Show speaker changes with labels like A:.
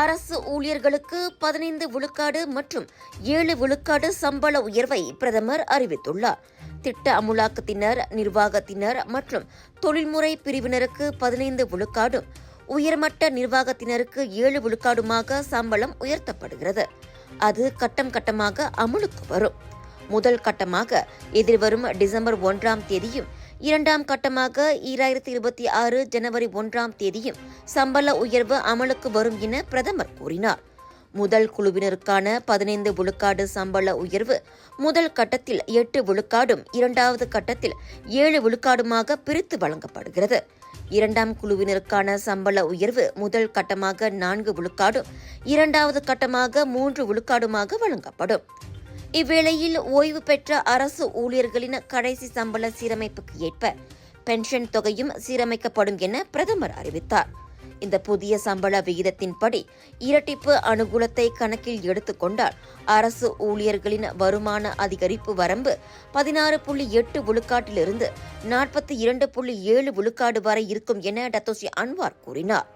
A: அரசு ஊழியர்களுக்கு 15 விழுக்காடு மற்றும் 7 விழுக்காடு சம்பள உயர்வை பிரதமர் அறிவித்துள்ளார். திட்ட அமுலாக்கத்தினர், நிர்வாகத்தினர் மற்றும் தொழில்முறை பிரிவினருக்கு 15 விழுக்காடும், உயர்மட்ட நிர்வாகத்தினருக்கு 7 விழுக்காடுமாக சம்பளம் உயர்த்தப்படுகிறது. அது கட்டம் கட்டமாக அமலுக்கு வரும். முதல் கட்டமாக எதிர்வரும் டிசம்பர் 1ஆம் தேதியும், இரண்டாம் கட்டமாக 2026 ஜனவரி 1ஆம் தேதியும் சம்பள உயர்வு அமலுக்கு வரும் என பிரதமர் கூறினார். முதல் குழுவினருக்கான 15 விழுக்காடு சம்பள உயர்வு முதல் கட்டத்தில் 8 விழுக்காடும், இரண்டாவது கட்டத்தில் 7 விழுக்காடுமாக பிரித்து வழங்கப்படுகிறது. இரண்டாம் குழுவினருக்கான சம்பள உயர்வு முதல் கட்டமாக 4 விழுக்காடும், இரண்டாவது கட்டமாக 3 விழுக்காடுமாக வழங்கப்படும். இவ்வேளையில் ஓய்வு பெற்ற அரசு ஊழியர்களின் கடைசி சம்பள சீரமைப்புக்கு ஏற்ப பென்ஷன் தொகையும் சீரமைக்கப்படும் என பிரதமர் அறிவித்தார். இந்த புதிய சம்பள விகிதத்தின்படி இரட்டிப்பு அனுகூலத்தை கணக்கில் எடுத்துக்கொண்டால் அரசு ஊழியர்களின் வருமான அதிகரிப்பு வரம்பு 16.8 விழுக்காட்டிலிருந்து 42.7 விழுக்காடு வரை இருக்கும் என டத்தோஸ்ரீ அன்வார் கூறினார்.